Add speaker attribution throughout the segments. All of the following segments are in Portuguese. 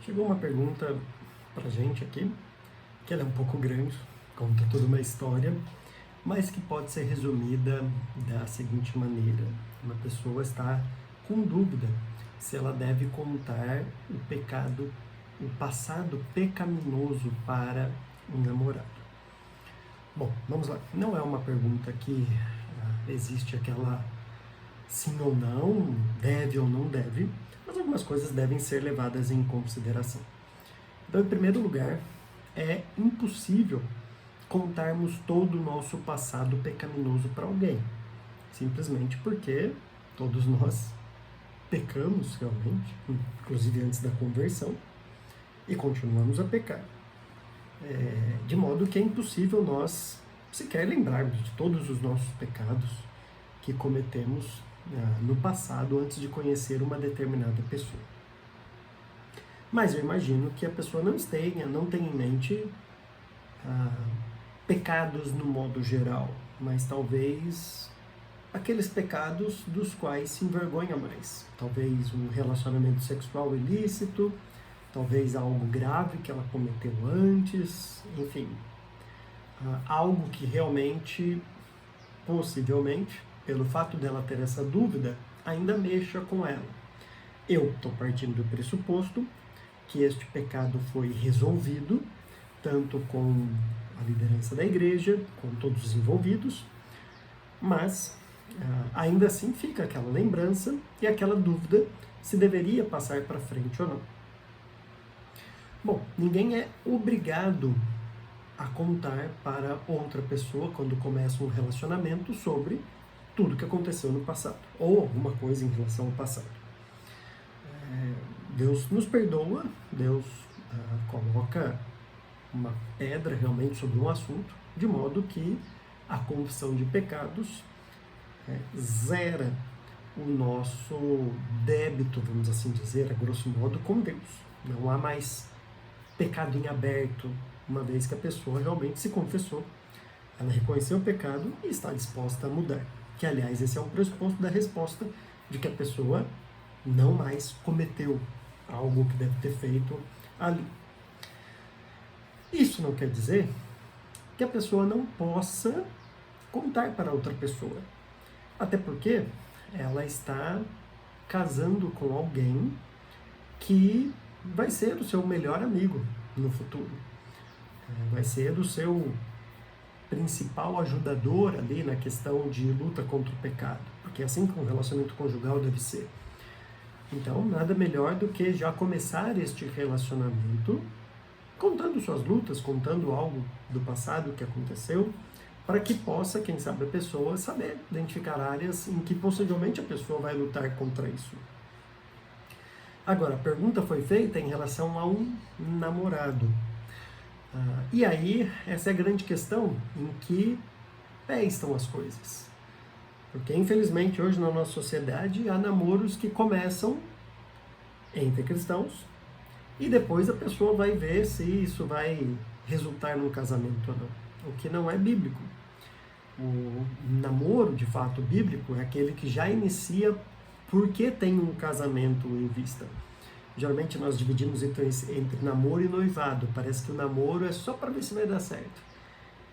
Speaker 1: Chegou uma pergunta pra gente aqui, que ela é um pouco grande, conta toda uma história, mas que pode ser resumida da seguinte maneira: uma pessoa está com dúvida se ela deve contar o pecado, o passado pecaminoso para um namorado. Bom, vamos lá. Não é uma pergunta que existe aquela sim ou não, deve ou não deve, mas algumas coisas devem ser levadas em consideração. Então, em primeiro lugar, é impossível contarmos todo o nosso passado pecaminoso para alguém, simplesmente porque todos nós pecamos realmente, inclusive antes da conversão, e continuamos a pecar. De modo que é impossível nós sequer lembrarmos de todos os nossos pecados que cometemos no passado antes de conhecer uma determinada pessoa. Mas eu imagino que a pessoa não tenha em mente pecados no modo geral, mas talvez aqueles pecados dos quais se envergonha mais. Talvez um relacionamento sexual ilícito, talvez algo grave que ela cometeu antes, enfim, algo que realmente, possivelmente, pelo fato dela ter essa dúvida, ainda mexa com ela. Eu estou partindo do pressuposto que este pecado foi resolvido, tanto com a liderança da igreja, com todos os envolvidos, mas ainda assim fica aquela lembrança e aquela dúvida se deveria passar para frente ou não. Bom, ninguém é obrigado a contar para outra pessoa, quando começa um relacionamento, sobre tudo que aconteceu no passado, ou alguma coisa em relação ao passado. Deus nos perdoa, Deus coloca uma pedra realmente sobre um assunto, de modo que a confissão de pecados zera o nosso débito, vamos assim dizer, a grosso modo, com Deus. Não há mais pecado em aberto, uma vez que a pessoa realmente se confessou, ela reconheceu o pecado e está disposta a mudar. Que, aliás, esse é um pressuposto da resposta de que a pessoa não mais cometeu algo que deve ter feito ali. Isso não quer dizer que a pessoa não possa contar para outra pessoa. Até porque ela está casando com alguém que vai ser o seu melhor amigo no futuro. Vai ser o seu principal ajudador ali na questão de luta contra o pecado. Porque é assim que um relacionamento conjugal deve ser. Então, nada melhor do que já começar este relacionamento contando suas lutas, contando algo do passado que aconteceu, para que possa, quem sabe, a pessoa saber identificar áreas em que possivelmente a pessoa vai lutar contra isso. Agora, a pergunta foi feita em relação a um namorado. E aí, essa é a grande questão: em que pé estão as coisas? Porque, infelizmente, hoje na nossa sociedade há namoros que começam entre cristãos e depois a pessoa vai ver se isso vai resultar num casamento ou não, o que não é bíblico. O namoro, de fato, bíblico é aquele que já inicia porque tem um casamento em vista. Geralmente nós dividimos entre namoro e noivado. Parece que o namoro é só para ver se vai dar certo.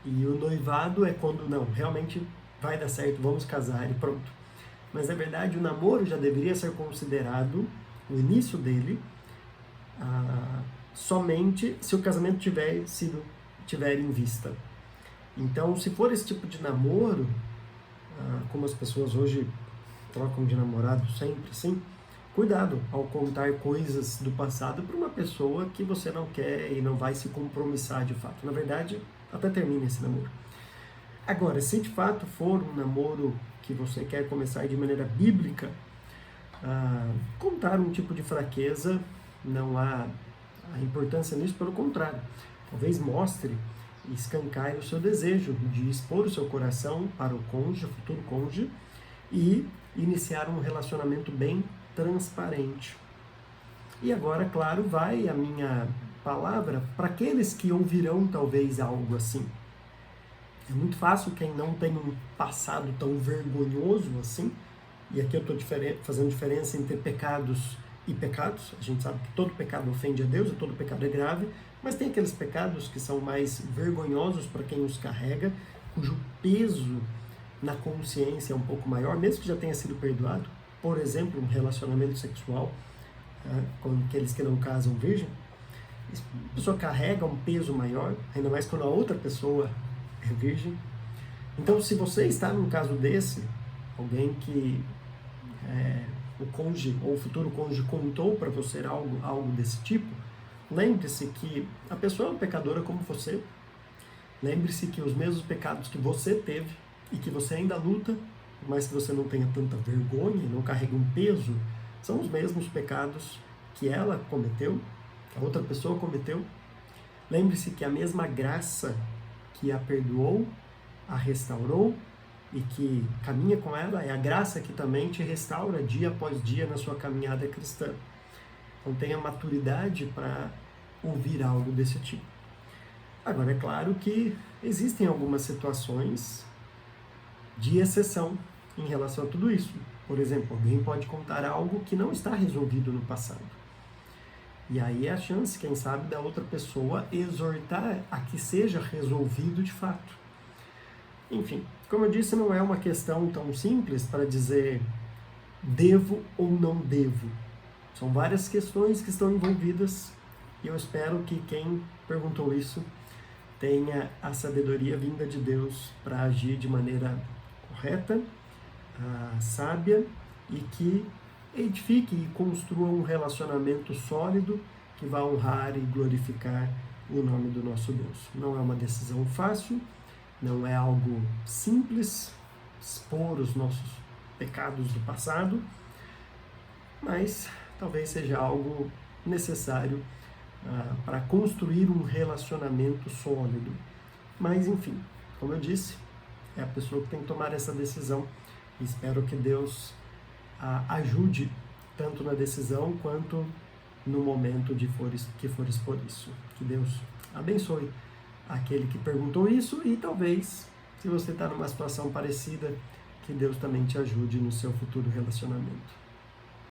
Speaker 1: E o noivado é quando, não, realmente vai dar certo, vamos casar e pronto. Mas, na verdade, o namoro já deveria ser considerado, o início dele, somente se o casamento tiver em vista. Então, se for esse tipo de namoro, como as pessoas hoje trocam de namorado sempre, sim, cuidado ao contar coisas do passado para uma pessoa que você não quer e não vai se compromissar de fato. Na verdade, até termina esse namoro. Agora, se de fato for um namoro que você quer começar de maneira bíblica, contar um tipo de fraqueza, não há a importância nisso, pelo contrário. Talvez mostre e escancare o seu desejo de expor o seu coração para o cônjuge, o futuro cônjuge, e iniciar um relacionamento bem transparente. E agora, claro, vai a minha palavra para aqueles que ouvirão talvez algo assim. É muito fácil quem não tem um passado tão vergonhoso assim, e aqui eu estou fazendo diferença entre pecados e pecados. A gente sabe que todo pecado ofende a Deus e todo pecado é grave, mas tem aqueles pecados que são mais vergonhosos para quem os carrega, cujo peso na consciência é um pouco maior, mesmo que já tenha sido perdoado. Por exemplo, um relacionamento sexual com aqueles que não casam virgem. A pessoa carrega um peso maior, ainda mais quando a outra pessoa é virgem. Então, se você está num caso desse, alguém que o cônjuge ou o futuro cônjuge contou para você algo desse tipo, lembre-se que a pessoa é uma pecadora como você. Lembre-se que os mesmos pecados que você teve e que você ainda luta, mas que você não tenha tanta vergonha, não carrega um peso, são os mesmos pecados que ela cometeu, que a outra pessoa cometeu. Lembre-se que a mesma graça que a perdoou, a restaurou e que caminha com ela, é a graça que também te restaura dia após dia na sua caminhada cristã. Então tenha maturidade para ouvir algo desse tipo. Agora, é claro que existem algumas situações de exceção em relação a tudo isso. Por exemplo, alguém pode contar algo que não está resolvido no passado. E aí é a chance, quem sabe, da outra pessoa exortar a que seja resolvido de fato. Enfim, como eu disse, não é uma questão tão simples para dizer devo ou não devo. São várias questões que estão envolvidas e eu espero que quem perguntou isso tenha a sabedoria vinda de Deus para agir de maneira correta, sábia e que edifique e construa um relacionamento sólido que vá honrar e glorificar o nome do nosso Deus. Não é uma decisão fácil, não é algo simples expor os nossos pecados do passado, mas talvez seja algo necessário para construir um relacionamento sólido. Mas enfim, como eu disse, é a pessoa que tem que tomar essa decisão. Espero que Deus ajude tanto na decisão quanto no momento que for expor isso. Que Deus abençoe aquele que perguntou isso e talvez, se você está numa situação parecida, que Deus também te ajude no seu futuro relacionamento.